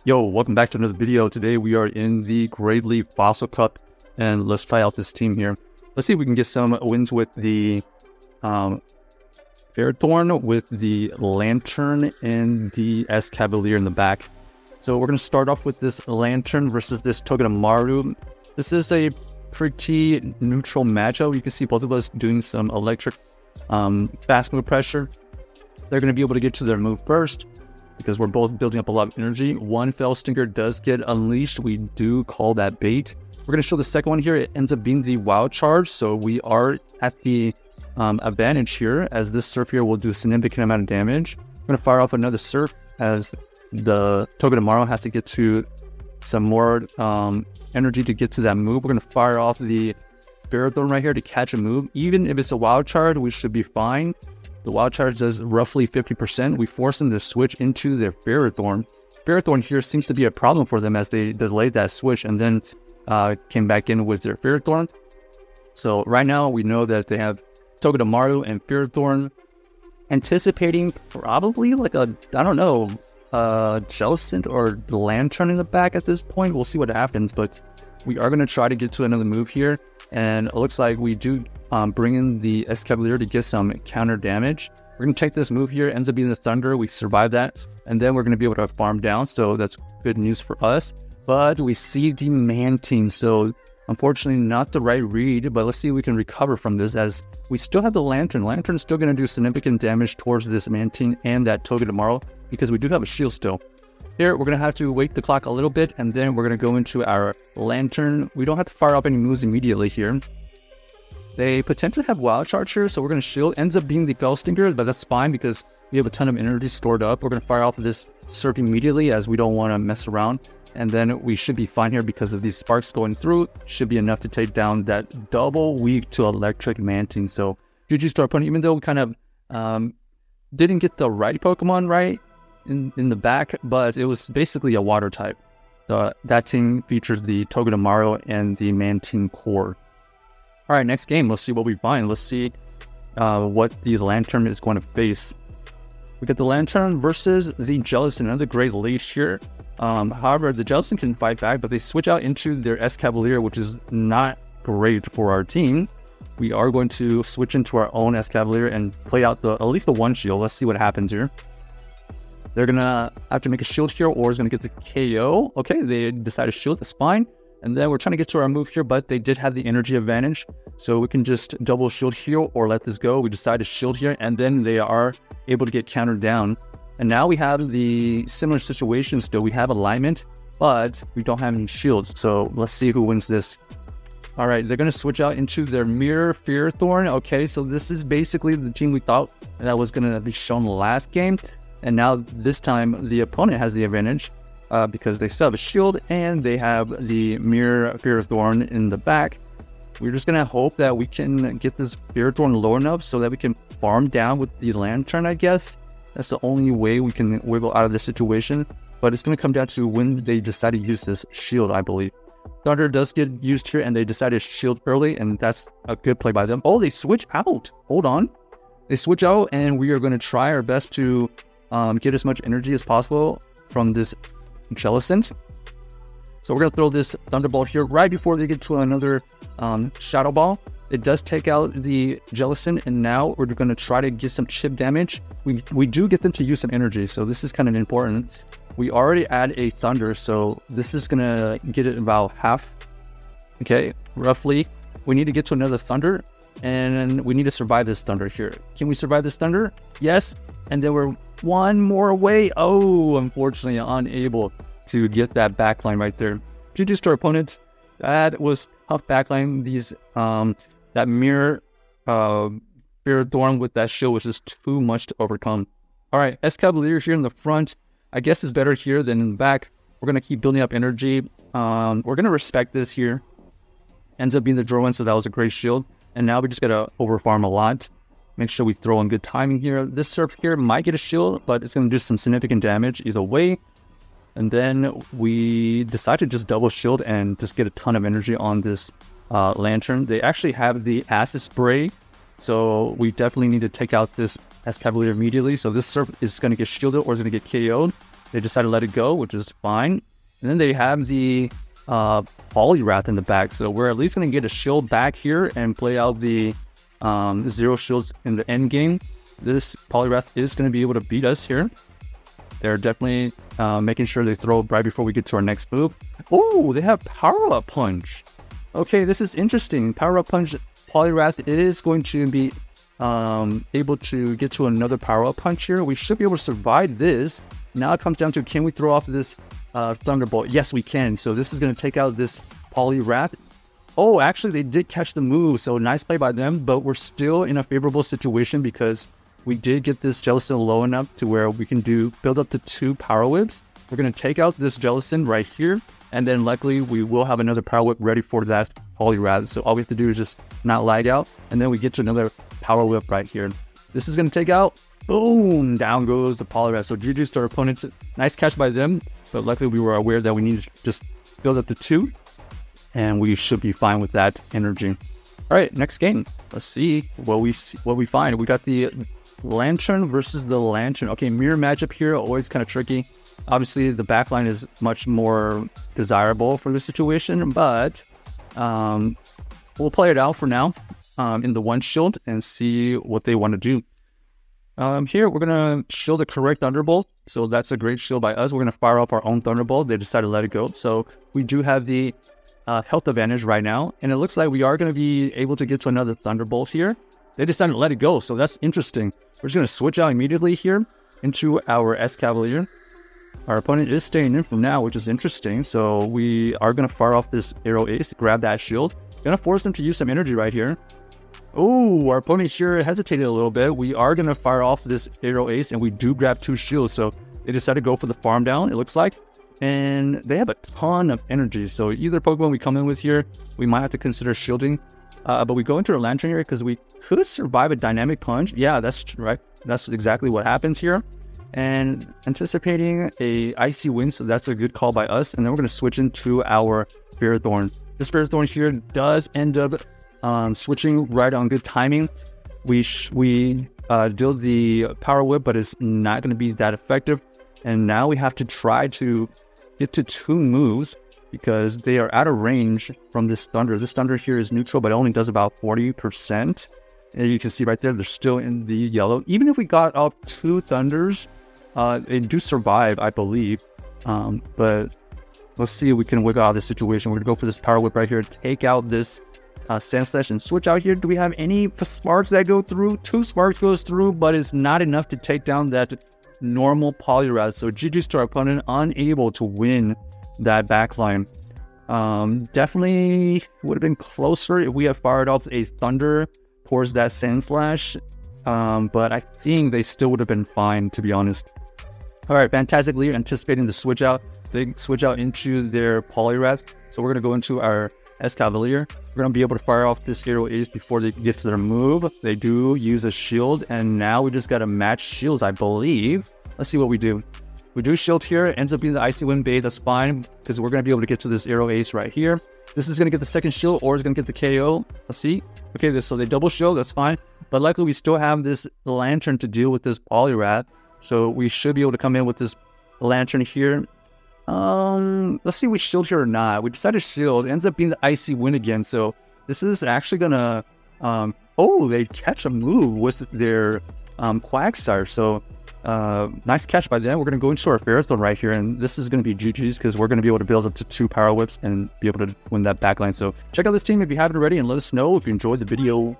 Yo, welcome back to another video. Today we are in the Great League Fossil Cup, and let's try out this team here. Let's see if we can get some wins with the Ferrothorn, with the Lanturn, and the Escavalier in the back. So we're going to start off with this Lanturn versus this Togedemaru. This is a pretty neutral matchup. You can see both of us doing some electric fast move pressure. They're going to be able to get to their move first, because we're both building up a lot of energy. One Fell Stinger does get unleashed. We do call that bait. We're going to show the second one here. It ends up being the Wild Charge, so we are at the advantage here, as this Surf here will do a significant amount of damage. We're going to fire off another Surf, as the Togedemaru has to get to some more energy to get to that move. We're going to fire off the Ferrothorn right here to catch a move. Even if it's a Wild Charge, we should be fine. The Wild Charge does roughly 50%. We force them to switch into their Ferrothorn. Ferrothorn here seems to be a problem for them, as they delayed that switch and then came back in with their Ferrothorn. So right now we know that they have Togedemaru and Ferrothorn, anticipating probably like a, I don't know, Jellicent or Lanturn in the back at this point. We'll see what happens, but we are going to try to get to another move here. And it looks like we do bring in the Escavalier to get some counter damage. We're going to take this move here. Ends up being the Thunder. We survive that. And then we're going to be able to farm down. So that's good news for us. But we see the Mantine. So unfortunately not the right read. But let's see if we can recover from this, as we still have the Lanturn. Lanturn's still going to do significant damage towards this Mantine and that Togedemaru, because we do have a shield still. Here, we're going to have to wait the clock a little bit, and then we're going to go into our Lanturn. We don't have to fire off any moves immediately here. They potentially have Wild Charge here, so we're going to shield. Ends up being the Fell Stinger, but that's fine because we have a ton of energy stored up. We're going to fire off this Surf immediately, as we don't want to mess around. And then we should be fine here because of these sparks going through. Should be enough to take down that double weak to electric Mantine. So GG's to our opponent, even though we kind of didn't get the right Pokemon right in the back, but it was basically a water type. That team features the Togedemaru and the Mantine core. All right, next game, let's see what we find. Let's see what the Lanturn is going to face. We got the Lanturn versus the Jellicent, another great lead here. However, the Jellicent can fight back, but they switch out into their Escavalier, which is not great for our team. We are going to switch into our own Escavalier and play out at least the one shield. Let's see what happens here. They're going to have to make a shield here, or is going to get the KO. Okay, they decided to shield. That's fine. And then we're trying to get to our move here, but they did have the energy advantage. So we can just double shield here or let this go. We decide to shield here, and then they are able to get countered down. And now we have the similar situation still. We have alignment, but we don't have any shields. So let's see who wins this. All right, they're going to switch out into their Mirror Ferrothorn. Okay, so this is basically the team we thought that was going to be shown last game. And now this time the opponent has the advantage because they still have a shield and they have the Mirror Ferrothorn in the back. We're just going to hope that we can get this Ferrothorn low enough so that we can farm down with the Lanturn, I guess. That's the only way we can wiggle out of this situation. But it's going to come down to when they decide to use this shield, I believe. Thunder does get used here, and they decided to shield early, and that's a good play by them. Oh, they switch out. Hold on. They switch out, and we are going to try our best to get as much energy as possible from this Jellicent. So we're going to throw this Thunderbolt here right before they get to another Shadow Ball. It does take out the Jellicent, and now we're going to try to get some chip damage. We do get them to use some energy, so this is kind of important. We already add a Thunder, so this is going to get it about half. Okay, roughly. We need to get to another Thunder, and we need to survive this Thunder here. Can we survive this Thunder? Yes. And then we're one more away. Oh, unfortunately, unable to get that backline right there. GG's to our opponent. That was tough backline. These that Mirror Ferrothorn with that shield was just too much to overcome. All right, Escavalier here in the front. I guess is better here than in the back. We're gonna keep building up energy. We're gonna respect this here. Ends up being the draw one, so that was a great shield. And now we just gotta overfarm a lot. Make sure we throw in good timing here. This Surf here might get a shield, but it's going to do some significant damage either way. And then we decide to just double shield and just get a ton of energy on this Lanturn. They actually have the Acid Spray, so we definitely need to take out this Escavalier immediately. So this Surf is going to get shielded or is going to get KO'd. They decided to let it go, which is fine. And then they have the Poliwrath in the back. So we're at least going to get a shield back here and play out the 0 shields in the end game. This Poliwrath is going to be able to beat us here. They're definitely making sure they throw right before we get to our next move. Oh, they have Power Up Punch. Okay, this is interesting. Power Up Punch, Poliwrath is going to be able to get to another Power Up Punch here. We should be able to survive this. Now it comes down to, can we throw off this Thunderbolt? Yes, we can. So this is going to take out this Poliwrath. Oh, actually, they did catch the move. So nice play by them, but we're still in a favorable situation because we did get this Jellicent low enough to where we can build up to 2 Power Whips. We're going to take out this Jellicent right here, and then luckily we will have another Power Whip ready for that Poliwrath. So all we have to do is just not lag out, and then we get to another Power Whip right here. This is going to take out, boom, down goes the Poliwrath. So GG's to our opponents. Nice catch by them, but luckily we were aware that we needed to just build up to 2, and we should be fine with that energy. All right, next game. Let's see what we find. We got the Lanturn versus the Lanturn. Okay, mirror matchup here, always kind of tricky. Obviously, the backline is much more desirable for this situation, but we'll play it out for now in the 1 shield and see what they want to do. Here, we're going to shield the correct Thunderbolt. So that's a great shield by us. We're going to fire up our own Thunderbolt. They decided to let it go. So we do have the health advantage right now. And it looks like we are going to be able to get to another Thunderbolt here. They decided to let it go. So that's interesting. We're just going to switch out immediately here into our Escavalier. Our opponent is staying in from now, which is interesting. So we are going to fire off this Arrow Ace, grab that shield. Going to force them to use some energy right here. Oh, our opponent here hesitated a little bit. We are going to fire off this Arrow Ace, and we do grab 2 shields. So they decided to go for the farm down, it looks like. And they have a ton of energy. So either Pokemon we come in with here, we might have to consider shielding. But we go into a Lanturn here because we could survive a Dynamic Punch. Yeah, that's right. That's exactly what happens here. And anticipating a Icy Wind, so that's a good call by us. And then we're going to switch into our Ferrothorn. This Ferrothorn here does end up switching right on good timing. We deal the Power Whip, but it's not going to be that effective. And now we have to try to get to 2 moves because they are out of range from this Thunder. This Thunder here is neutral, but it only does about 40%. And you can see right there, they're still in the yellow. Even if we got off 2 Thunders, they do survive, I believe. But let's see if we can wiggle out of this situation. We're going to go for this Power Whip right here, take out this Sandslash and switch out here. Do we have any Sparks that go through? 2 Sparks goes through, but it's not enough to take down that normal Poliwrath. So GG's to our opponent, unable to win that backline. Definitely would have been closer if we had fired off a Thunder towards that Sandslash. But I think they still would have been fine, to be honest. All right, Fantastic Leader anticipating the switch out. They switch out into their Poliwrath. So we're going to go into our Escavalier. We're going to be able to fire off this Arrow Ace before they get to their move. They do use a shield, and now we just got to match shields, I believe. Let's see what we do. We do shield here. It ends up being the Icy Wind bait. That's fine because we're going to be able to get to this Arrow Ace right here. This is going to get the second shield, or it's going to get the KO. Let's see. Okay, so they double shield. That's fine. But luckily, we still have this Lanturn to deal with this Poliwrath. So we should be able to come in with this Lanturn here. Let's see if we shield here or not. We decided to shield. It ends up being the Icy Wind again. So this is actually going to... oh, they catch a move with their Quagsire. So nice catch by them. We're going to go into our Ferrothorn right here. And this is going to be GG's because we're going to be able to build up to 2 Power Whips and be able to win that backline. So check out this team if you haven't already and let us know if you enjoyed the video.